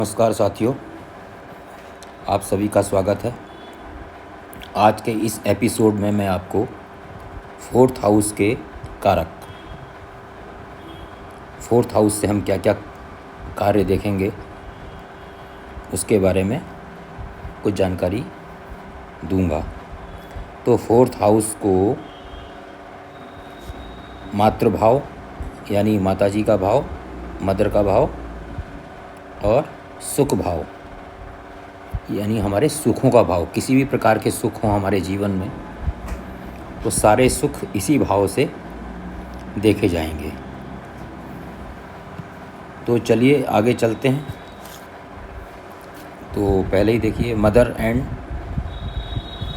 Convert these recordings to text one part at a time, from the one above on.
नमस्कार साथियों, आप सभी का स्वागत है। आज के इस एपिसोड में मैं आपको फोर्थ हाउस के कारक, फोर्थ हाउस से हम क्या क्या कार्य देखेंगे उसके बारे में कुछ जानकारी दूंगा। तो फोर्थ हाउस को मातृभाव यानी माताजी का भाव, मदर का भाव और सुख भाव यानी हमारे सुखों का भाव, किसी भी प्रकार के सुख हों हमारे जीवन में तो सारे सुख इसी भाव से देखे जाएंगे। तो चलिए आगे चलते हैं। तो पहले ही देखिए, mother and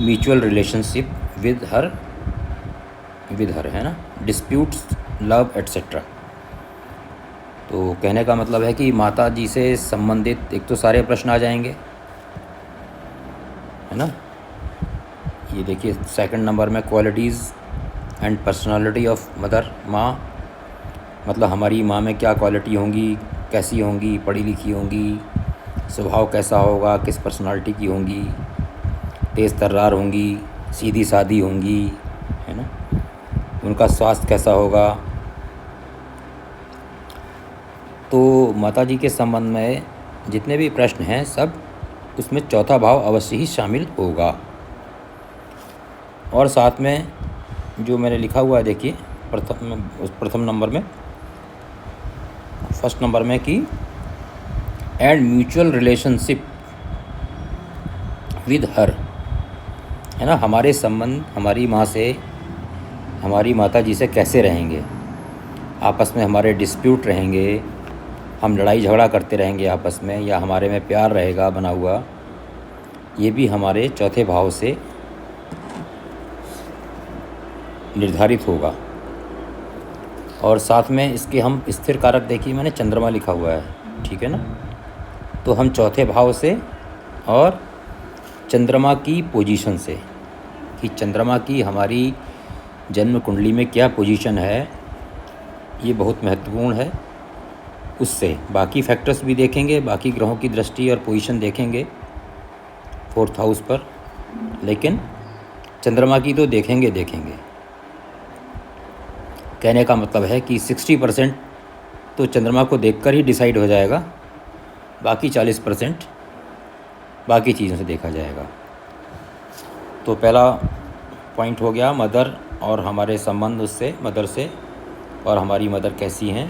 mutual relationship with her है ना, डिस्प्यूट्स, लव एट्सेट्रा। तो कहने का मतलब है कि माता जी से संबंधित एक तो सारे प्रश्न आ जाएंगे, है ना। ये देखिए सेकंड नंबर में qualities and personality of mother, माँ, मतलब हमारी माँ में क्या क्वालिटी होंगी, कैसी होंगी, पढ़ी लिखी होंगी, स्वभाव कैसा होगा, किस पर्सनालिटी की होंगी, तेज़ तर्रार होंगी, सीधी सादी होंगी, है ना, उनका स्वास्थ्य कैसा होगा। तो माता जी के संबंध में जितने भी प्रश्न हैं सब उसमें चौथा भाव अवश्य ही शामिल होगा। और साथ में जो मैंने लिखा हुआ है देखिए प्रथम नंबर में, फर्स्ट नंबर में कि and mutual relationship with her, है ना, हमारे संबंध हमारी माँ से, हमारी माता जी से कैसे रहेंगे, आपस में हमारे डिस्प्यूट रहेंगे, हम लड़ाई झगड़ा करते रहेंगे आपस में, या हमारे में प्यार रहेगा बना हुआ, ये भी हमारे चौथे भाव से निर्धारित होगा। और साथ में इसके हम स्थिर कारक देखिए, मैंने चंद्रमा लिखा हुआ है, ठीक है ना। तो हम चौथे भाव से और चंद्रमा की पोजीशन से, कि चंद्रमा की हमारी जन्म कुंडली में क्या पोजीशन है, ये बहुत महत्वपूर्ण है। उससे बाकी फैक्टर्स भी देखेंगे, बाकी ग्रहों की दृष्टि और पोजीशन देखेंगे फोर्थ हाउस पर, लेकिन चंद्रमा की तो देखेंगे। कहने का मतलब है कि 60% तो चंद्रमा को देखकर ही डिसाइड हो जाएगा, बाकी 40% बाकी चीज़ों से देखा जाएगा। तो पहला पॉइंट हो गया मदर और हमारे संबंध उससे, मदर से, और हमारी मदर कैसी हैं,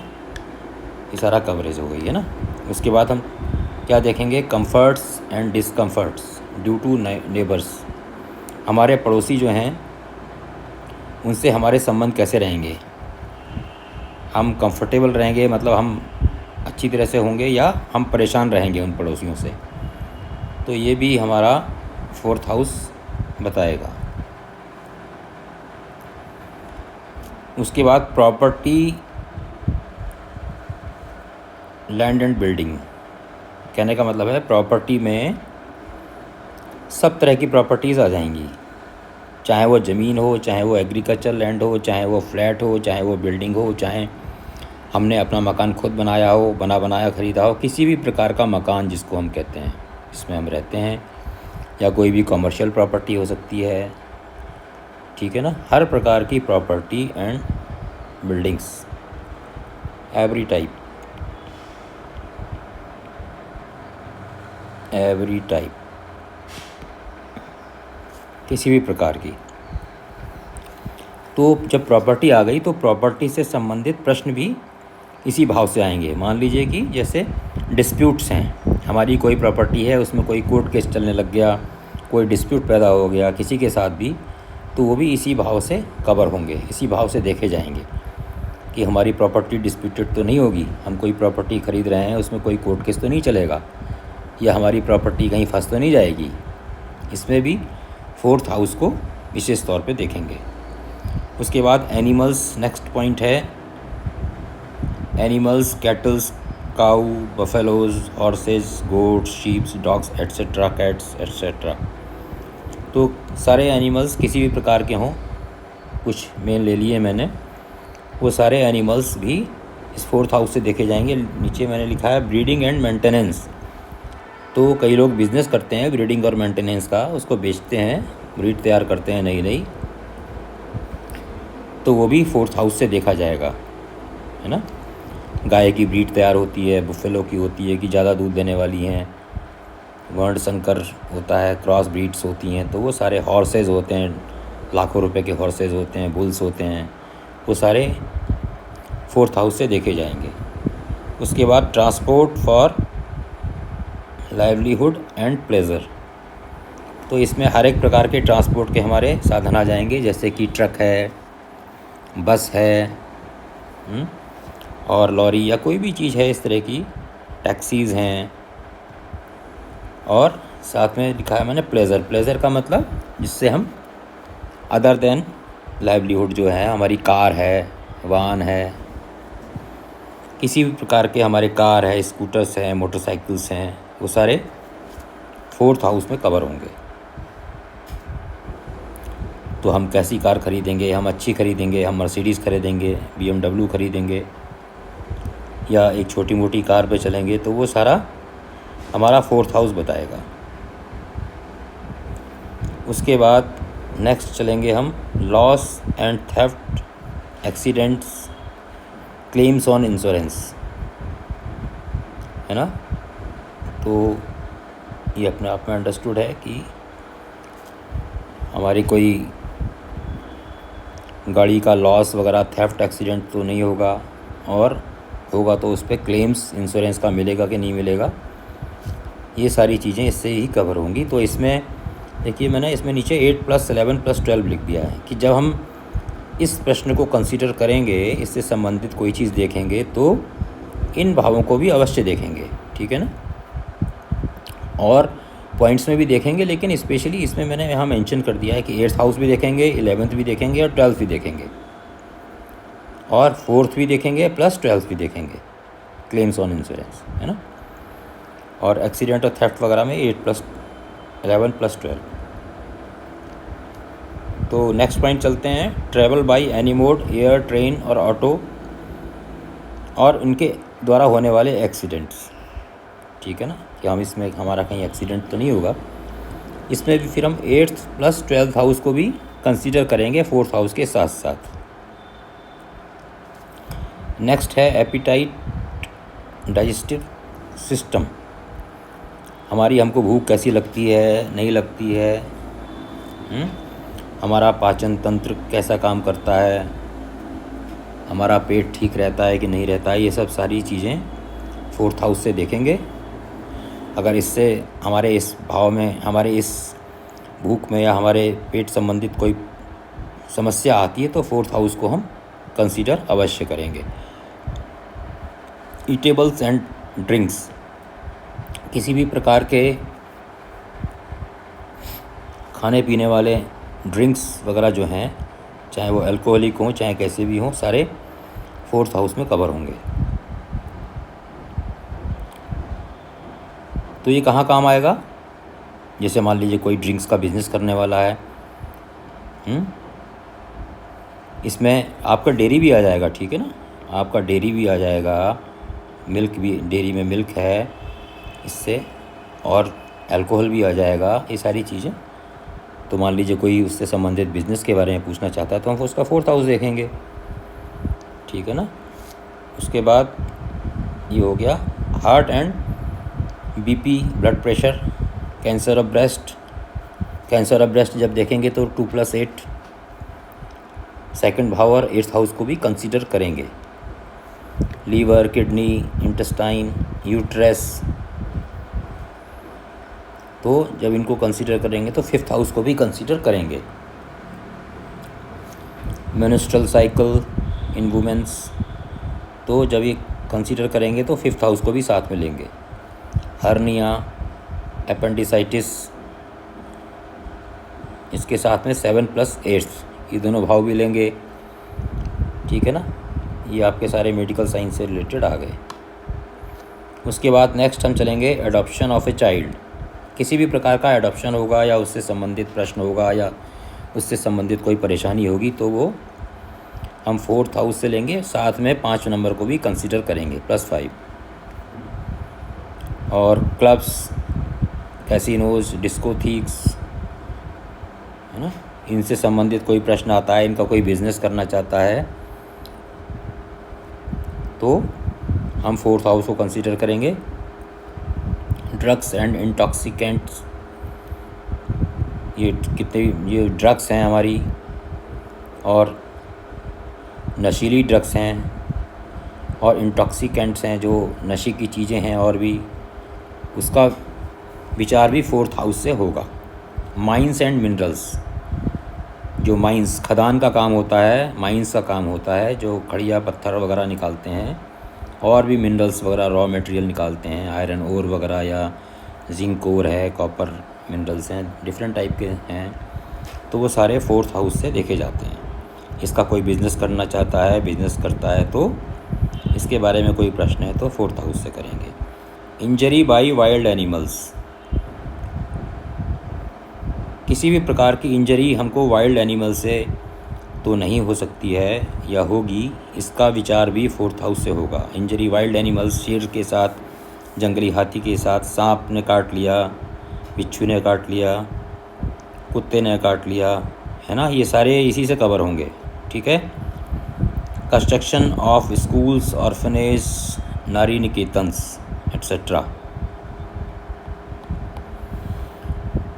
ये सारा कवरेज हो गई है ना। उसके बाद हम क्या देखेंगे, comforts and discomforts due to neighbours, हमारे पड़ोसी जो हैं उनसे हमारे संबंध कैसे रहेंगे, हम कंफर्टेबल रहेंगे, मतलब हम अच्छी तरह से होंगे, या हम परेशान रहेंगे उन पड़ोसियों से। तो ये भी हमारा फोर्थ हाउस बताएगा। उसके बाद प्रॉपर्टी, लैंड एंड बिल्डिंग, कहने का मतलब है प्रॉपर्टी में सब तरह की प्रॉपर्टीज़ आ जाएंगी, चाहे वो ज़मीन हो, चाहे वो एग्रीकल्चर लैंड हो, चाहे वो फ्लैट हो, चाहे वो बिल्डिंग हो, चाहे हमने अपना मकान खुद बनाया हो, बनाया ख़रीदा हो, किसी भी प्रकार का मकान जिसको हम कहते हैं, इसमें हम रहते हैं, या कोई भी कमर्शियल प्रॉपर्टी हो सकती है, ठीक है ना। हर प्रकार की property and buildings, every type, किसी भी प्रकार की। तो जब प्रॉपर्टी आ गई तो प्रॉपर्टी से संबंधित प्रश्न भी इसी भाव से आएंगे। मान लीजिए कि जैसे डिस्प्यूट्स हैं, हमारी कोई प्रॉपर्टी है, उसमें कोई कोर्ट केस चलने लग गया, कोई डिस्प्यूट पैदा हो गया किसी के साथ भी, तो वो भी इसी भाव से कवर होंगे, इसी भाव से देखे जाएंगे कि हमारी प्रॉपर्टी डिस्प्यूटेड तो नहीं होगी, हम कोई प्रॉपर्टी ख़रीद रहे हैं, उसमें कोई कोर्ट केस तो नहीं चलेगा, या हमारी प्रॉपर्टी कहीं फंस तो नहीं जाएगी। इसमें भी फोर्थ हाउस को विशेष तौर पे देखेंगे। उसके बाद एनिमल्स, नेक्स्ट पॉइंट है animals, cattles, cow, buffaloes, horses, goats, sheeps, dogs etcetera, cats etcetera. तो सारे एनिमल्स किसी भी प्रकार के हों, कुछ मेन ले लिए मैंने, वो सारे एनिमल्स भी इस फोर्थ हाउस से देखे जाएंगे। नीचे मैंने लिखा है ब्रीडिंग एंड मेंटेनेंस, तो कई लोग बिज़नेस करते हैं ब्रीडिंग और मेंटेनेंस का, उसको बेचते हैं, ब्रीड तैयार करते हैं नई नई, तो वो भी 4th हाउस से देखा जाएगा, है ना। गाय की ब्रीड तैयार होती है, बुफेलो की होती है कि ज़्यादा दूध देने वाली हैं, वर्ण संकर होता है, क्रॉस ब्रीड्स होती हैं, तो वो सारे हॉर्सेज होते हैं, लाखों रुपए के हॉर्सेज होते हैं, बुल्स होते हैं, वो सारे 4th हाउस से देखे जाएंगे। उसके बाद transport for livelihood and pleasure, तो इसमें हर एक प्रकार के ट्रांसपोर्ट के हमारे साधन आ जाएंगे, जैसे कि ट्रक है, बस है, और लॉरी या कोई भी चीज़ है इस तरह की, टैक्सीज़ हैं। और साथ में लिखा है मैंने प्लेजर, प्लेजर का मतलब जिससे हम अदर देन लाइवलीहुड जो है, हमारी कार है, वाहन है, किसी भी प्रकार के हमारे कार है, स्कूटर्स हैं, मोटरसाइकिल्स हैं, वो सारे 4th हाउस में कवर होंगे। तो हम कैसी कार खरीदेंगे, हम अच्छी खरीदेंगे, हम मर्सिडीज़ खरीदेंगे, BMW खरीदेंगे, या एक छोटी मोटी कार पे चलेंगे, तो वो सारा हमारा 4th हाउस बताएगा। उसके बाद नेक्स्ट चलेंगे हम loss and theft, accidents, claims on insurance, है ना। तो ये अपने आप में अंडरस्टूड है कि हमारी कोई गाड़ी का लॉस वगैरह, थेफ्ट, एक्सीडेंट तो नहीं होगा, और होगा तो उस पर क्लेम्स इंश्योरेंस का मिलेगा कि नहीं मिलेगा, ये सारी चीज़ें इससे ही कवर होंगी। तो इसमें देखिए मैंने इसमें नीचे 8+11+12 लिख दिया है कि जब हम इस प्रश्न को कंसीडर करेंगे, इससे संबंधित कोई चीज़ देखेंगे, तो इन भावों को भी अवश्य देखेंगे, ठीक है ना। और पॉइंट्स में भी देखेंगे, लेकिन स्पेशली इसमें मैंने यहाँ मेंशन कर दिया है कि 8th हाउस भी देखेंगे, 11th भी देखेंगे और 12th भी देखेंगे, और 4th भी देखेंगे प्लस 12th भी देखेंगे, क्लेम्स ऑन इंश्योरेंस, है ना। और एक्सीडेंट और थेफ्ट वगैरह में 8+11+12। तो नेक्स्ट पॉइंट चलते हैं, travel by any mode, air, train और ऑटो, और उनके द्वारा होने वाले एक्सीडेंट्स, ठीक है ना, कि हम इसमें हमारा कहीं एक्सीडेंट तो नहीं होगा। इसमें भी फिर हम 8th प्लस 12th हाउस को भी कंसीडर करेंगे 4th हाउस के साथ साथ। नेक्स्ट है एपिटाइट, डाइजेस्टिव सिस्टम, हमारी हमको भूख कैसी लगती है, नहीं लगती है, हमारा पाचन तंत्र कैसा काम करता है, हमारा पेट ठीक रहता है कि नहीं रहता है, ये सब सारी चीज़ें 4th हाउस से देखेंगे। अगर इससे हमारे इस भाव में, हमारे इस भूख में या हमारे पेट संबंधित कोई समस्या आती है, तो 4th हाउस को हम कंसीडर अवश्य करेंगे। ईटेबल्स एंड ड्रिंक्स, किसी भी प्रकार के खाने पीने वाले ड्रिंक्स वगैरह जो हैं, चाहे वो अल्कोहलिक हों चाहे कैसे भी हों, सारे 4th हाउस में कवर होंगे। तो ये कहाँ काम आएगा, जैसे मान लीजिए कोई ड्रिंक्स का बिज़नेस करने वाला है, इसमें आपका डेयरी भी आ जाएगा, ठीक है ना, आपका डेयरी भी आ जाएगा, मिल्क भी, डेयरी में मिल्क है इससे, और अल्कोहल भी आ जाएगा, ये सारी चीज़ें। तो मान लीजिए कोई उससे संबंधित बिज़नेस के बारे में पूछना चाहता है, तो हम उसका 4th हाउस देखेंगे, ठीक है ना। उसके बाद ये हो गया heart and BP, blood pressure, cancer of breast, cancer of breast जब देखेंगे तो 2+8 सेकंड भाव और 8th हाउस को भी कंसीडर करेंगे। लीवर, किडनी, इंटेस्टाइन, यूट्रस, तो जब इनको कंसीडर करेंगे तो 5th हाउस को भी कंसीडर करेंगे। मेंस्ट्रुअल साइकिल इन वुमेन्स, तो जब ये कंसीडर करेंगे तो 5th हाउस को भी साथ में लेंगे। हर्निया, अपेंडिसाइटिस, इसके साथ में 7+8 ये दोनों भाव भी लेंगे, ठीक है ना। ये आपके सारे मेडिकल साइंस से रिलेटेड आ गए। उसके बाद नेक्स्ट हम चलेंगे एडॉप्शन ऑफ ए चाइल्ड, किसी भी प्रकार का एडॉप्शन होगा या उससे संबंधित प्रश्न होगा या उससे संबंधित कोई परेशानी होगी, तो वो हम 4th हाउस से लेंगे, साथ में 5 नंबर को भी कंसीडर करेंगे, +5। और क्लब्स, कैसीनोज, डिस्को थीक्स, है ना, इनसे संबंधित कोई प्रश्न आता है, इनका कोई बिजनेस करना चाहता है, तो हम 4th हाउस को कंसीडर करेंगे। ड्रग्स एंड इंटॉक्सिकेंट्स, ये ड्रग्स हैं हमारी, और नशीली ड्रग्स हैं, और इंटॉक्सिकेंट्स हैं जो नशे की चीज़ें हैं, और भी उसका विचार भी 4th हाउस से होगा। माइंस एंड मिनरल्स, जो माइंस खदान का काम होता है, माइंस का काम होता है, जो खड़िया पत्थर वगैरह निकालते हैं, और भी मिनरल्स वगैरह रॉ मटेरियल निकालते हैं, आयरन ओर वगैरह, या जिंक ओर है, कॉपर मिनरल्स हैं, डिफरेंट टाइप के हैं, तो वो सारे 4th हाउस से देखे जाते हैं। इसका कोई बिज़नेस करना चाहता है, बिज़नेस करता है, तो इसके बारे में कोई प्रश्न है तो 4th हाउस से करेंगे। इंजरी बाय वाइल्ड एनिमल्स, किसी भी प्रकार की इंजरी हमको वाइल्ड एनिमल से तो नहीं हो सकती है या होगी, इसका विचार भी 4th हाउस से होगा। इंजरी वाइल्ड एनिमल्स, शेर के साथ, जंगली हाथी के साथ, सांप ने काट लिया, बिच्छू ने काट लिया, कुत्ते ने काट लिया, है ना, ये सारे इसी से कवर होंगे। ठीक है। कंस्ट्रक्शन ऑफ स्कूल्स, ऑर्फनेज, नारी निकेतन्स एट्सेट्रा,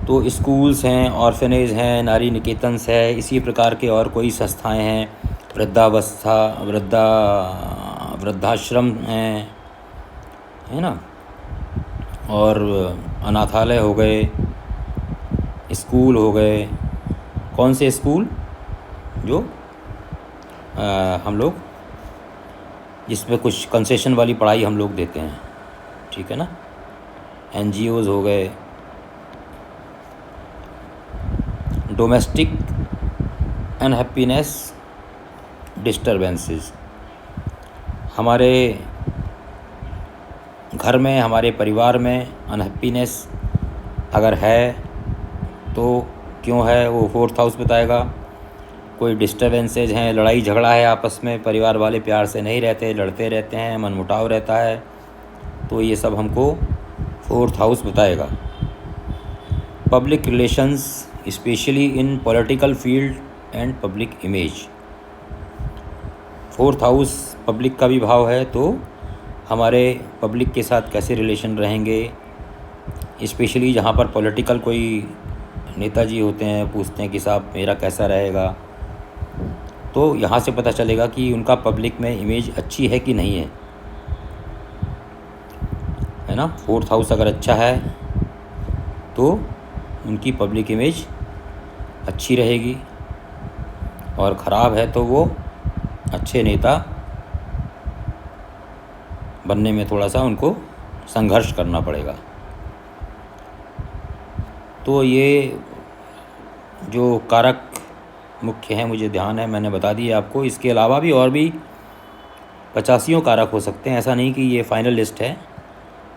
तो स्कूल्स हैं, ऑर्फनेज हैं, नारी निकेतन्स है, इसी प्रकार के और कोई संस्थाएं हैं, वृद्धाश्रम हैं, है ना, और अनाथालय हो गए, स्कूल हो गए। कौन से स्कूल? जो हम लोग जिसमें कुछ कंसेशन वाली पढ़ाई हम लोग देते हैं, ठीक है ना, NGOs हो गए। डोमेस्टिक अनहैप्पीनेस डिस्टर्बेंसेस, हमारे घर में, हमारे परिवार में अनहैप्पीनेस अगर है तो क्यों है, वो 4th हाउस बताएगा। कोई डिस्टर्बेंसेज हैं, लड़ाई झगड़ा है आपस में, परिवार वाले प्यार से नहीं रहते, लड़ते रहते हैं, मनमुटाव रहता है, तो ये सब हमको 4th हाउस बताएगा। Public relations, specially in political field and public image, 4th house public का भी भाव है, तो हमारे पब्लिक के साथ कैसे रिलेशन रहेंगे, स्पेशली जहाँ पर पॉलिटिकल कोई नेताजी होते हैं, पूछते हैं कि साहब मेरा कैसा रहेगा, तो यहाँ से पता चलेगा कि उनका पब्लिक में इमेज अच्छी है कि नहीं है ना। 4th हाउस अगर अच्छा है तो उनकी पब्लिक इमेज अच्छी रहेगी, और ख़राब है तो वो अच्छे नेता बनने में थोड़ा सा उनको संघर्ष करना पड़ेगा। तो ये जो कारक मुख्य हैं, मुझे ध्यान है, मैंने बता दिए आपको। इसके अलावा भी और भी 85 कारक हो सकते हैं, ऐसा नहीं कि ये फाइनल लिस्ट है।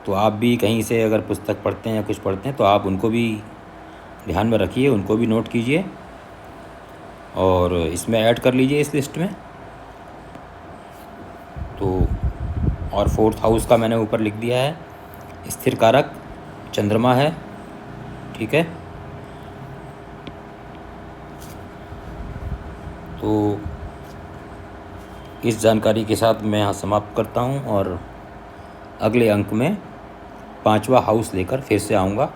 तो आप भी कहीं से अगर पुस्तक पढ़ते हैं या कुछ पढ़ते हैं तो आप उनको भी ध्यान में रखिए, उनको भी नोट कीजिए और इसमें ऐड कर लीजिए इस लिस्ट में। तो और 4th हाउस का मैंने ऊपर लिख दिया है, स्थिर कारक चंद्रमा है, ठीक है। तो इस जानकारी के साथ मैं यहाँ समाप्त करता हूँ, और अगले अंक में 5वां हाउस लेकर फिर से आऊँगा।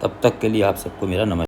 तब तक के लिए आप सबको मेरा नमस्कार।